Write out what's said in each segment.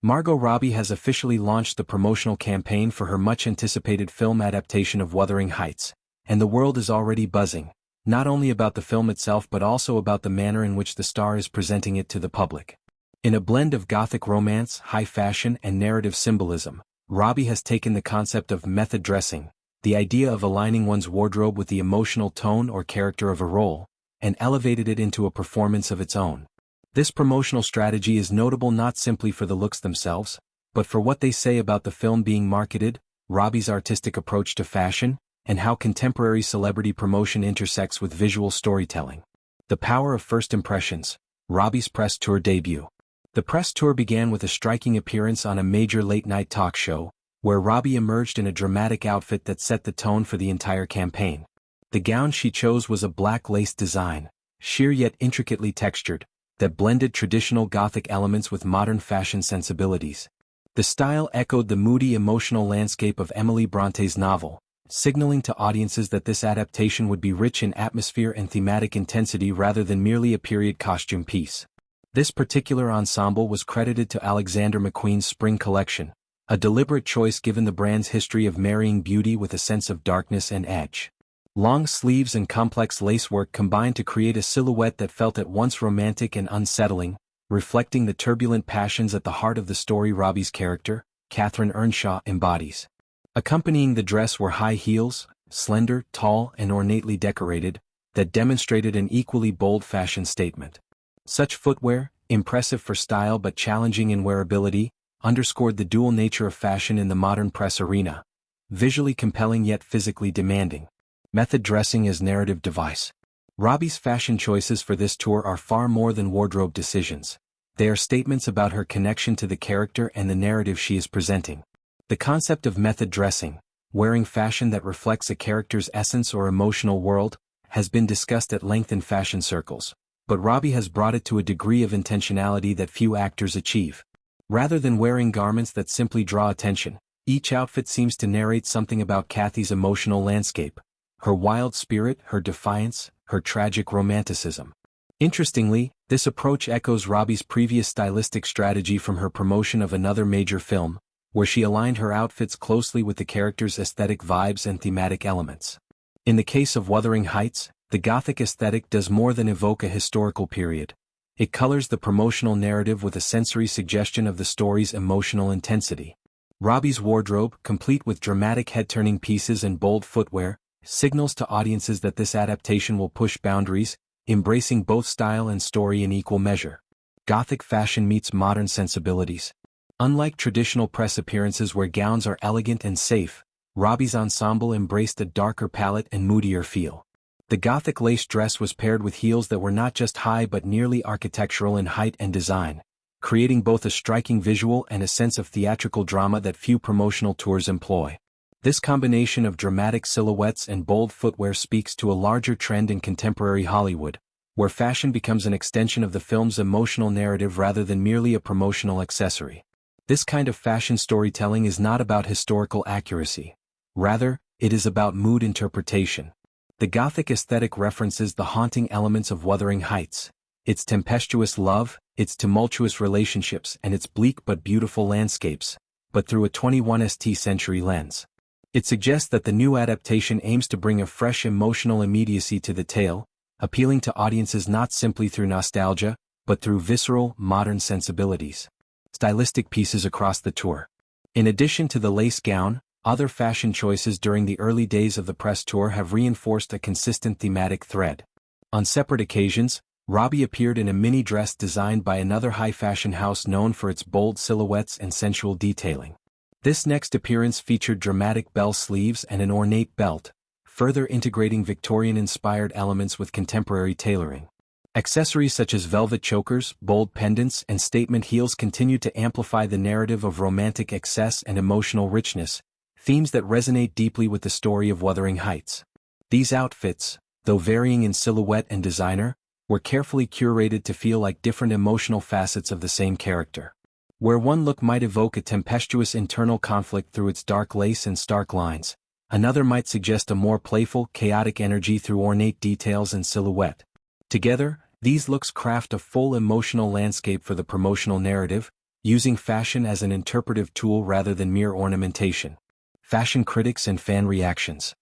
Margot Robbie has officially launched the promotional campaign for her much-anticipated film adaptation of Wuthering Heights, and the world is already buzzing, not only about the film itself but also about the manner in which the star is presenting it to the public. In a blend of Gothic romance, high fashion, and narrative symbolism, Robbie has taken the concept of method dressing, the idea of aligning one's wardrobe with the emotional tone or character of a role, and elevated it into a performance of its own. This promotional strategy is notable not simply for the looks themselves, but for what they say about the film being marketed, Robbie's artistic approach to fashion, and how contemporary celebrity promotion intersects with visual storytelling. The power of first impressions. Robbie's press tour debut. The press tour began with a striking appearance on a major late-night talk show, where Robbie emerged in a dramatic outfit that set the tone for the entire campaign. The gown she chose was a black lace design, sheer yet intricately textured, that blended traditional Gothic elements with modern fashion sensibilities. The style echoed the moody emotional landscape of Emily Bronte's novel, signaling to audiences that this adaptation would be rich in atmosphere and thematic intensity rather than merely a period costume piece. This particular ensemble was credited to Alexander McQueen's spring collection, a deliberate choice given the brand's history of marrying beauty with a sense of darkness and edge. Long sleeves and complex lacework combined to create a silhouette that felt at once romantic and unsettling, reflecting the turbulent passions at the heart of the story Robbie's character, Catherine Earnshaw, embodies. Accompanying the dress were high heels, slender, tall, and ornately decorated, that demonstrated an equally bold fashion statement. Such footwear, impressive for style but challenging in wearability, underscored the dual nature of fashion in the modern press arena, visually compelling yet physically demanding. Method dressing as narrative device. Robbie's fashion choices for this tour are far more than wardrobe decisions. They are statements about her connection to the character and the narrative she is presenting. The concept of method dressing, wearing fashion that reflects a character's essence or emotional world, has been discussed at length in fashion circles, but Robbie has brought it to a degree of intentionality that few actors achieve. Rather than wearing garments that simply draw attention, each outfit seems to narrate something about Kathy's emotional landscape. Her wild spirit, her defiance, her tragic romanticism. Interestingly, this approach echoes Robbie's previous stylistic strategy from her promotion of another major film, where she aligned her outfits closely with the character's aesthetic vibes and thematic elements. In the case of Wuthering Heights, the Gothic aesthetic does more than evoke a historical period. It colors the promotional narrative with a sensory suggestion of the story's emotional intensity. Robbie's wardrobe, complete with dramatic head-turning pieces and bold footwear, signals to audiences that this adaptation will push boundaries, embracing both style and story in equal measure. Gothic fashion meets modern sensibilities. Unlike traditional press appearances where gowns are elegant and safe, Robbie's ensemble embraced a darker palette and moodier feel. The Gothic lace dress was paired with heels that were not just high but nearly architectural in height and design, creating both a striking visual and a sense of theatrical drama that few promotional tours employ. This combination of dramatic silhouettes and bold footwear speaks to a larger trend in contemporary Hollywood, where fashion becomes an extension of the film's emotional narrative rather than merely a promotional accessory. This kind of fashion storytelling is not about historical accuracy. Rather, it is about mood interpretation. The Gothic aesthetic references the haunting elements of Wuthering Heights, its tempestuous love, its tumultuous relationships, and its bleak but beautiful landscapes, but through a 21st century lens. It suggests that the new adaptation aims to bring a fresh emotional immediacy to the tale, appealing to audiences not simply through nostalgia, but through visceral, modern sensibilities. Stylistic pieces across the tour. In addition to the lace gown, other fashion choices during the early days of the press tour have reinforced a consistent thematic thread. On separate occasions, Robbie appeared in a mini dress designed by another high-fashion house known for its bold silhouettes and sensual detailing. This next appearance featured dramatic bell sleeves and an ornate belt, further integrating Victorian-inspired elements with contemporary tailoring. Accessories such as velvet chokers, bold pendants, and statement heels continue to amplify the narrative of romantic excess and emotional richness, themes that resonate deeply with the story of Wuthering Heights. These outfits, though varying in silhouette and designer, were carefully curated to feel like different emotional facets of the same character. Where one look might evoke a tempestuous internal conflict through its dark lace and stark lines, another might suggest a more playful, chaotic energy through ornate details and silhouette. Together, these looks craft a full emotional landscape for the promotional narrative, using fashion as an interpretive tool rather than mere ornamentation. Fashion critics and fan reactions.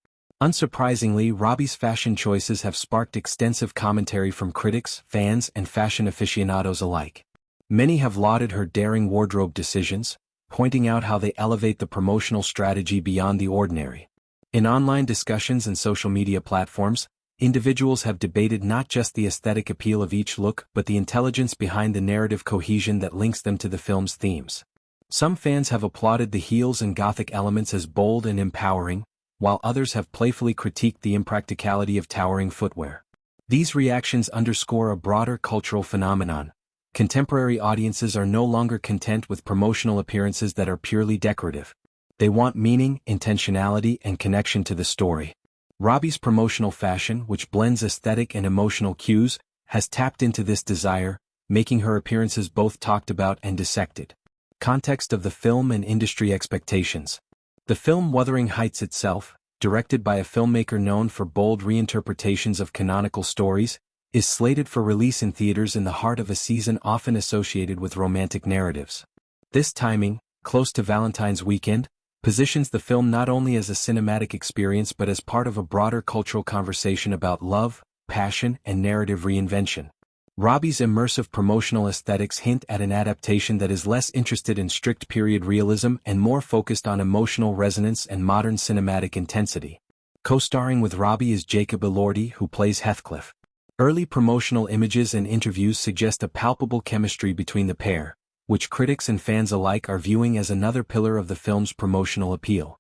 Unsurprisingly, Robbie's fashion choices have sparked extensive commentary from critics, fans, and fashion aficionados alike. Many have lauded her daring wardrobe decisions, pointing out how they elevate the promotional strategy beyond the ordinary. In online discussions and social media platforms, individuals have debated not just the aesthetic appeal of each look but the intelligence behind the narrative cohesion that links them to the film's themes. Some fans have applauded the heels and Gothic elements as bold and empowering, while others have playfully critiqued the impracticality of towering footwear. These reactions underscore a broader cultural phenomenon. Contemporary audiences are no longer content with promotional appearances that are purely decorative. They want meaning, intentionality, and connection to the story. Robbie's promotional fashion, which blends aesthetic and emotional cues, has tapped into this desire, making her appearances both talked about and dissected. Context of the film and industry expectations. The film Wuthering Heights itself, directed by a filmmaker known for bold reinterpretations of canonical stories, is slated for release in theaters in the heart of a season often associated with romantic narratives. This timing, close to Valentine's weekend, positions the film not only as a cinematic experience but as part of a broader cultural conversation about love, passion, and narrative reinvention. Robbie's immersive promotional aesthetics hint at an adaptation that is less interested in strict period realism and more focused on emotional resonance and modern cinematic intensity. Co-starring with Robbie is Jacob Elordi, who plays Heathcliff. Early promotional images and interviews suggest a palpable chemistry between the pair, which critics and fans alike are viewing as another pillar of the film's promotional appeal.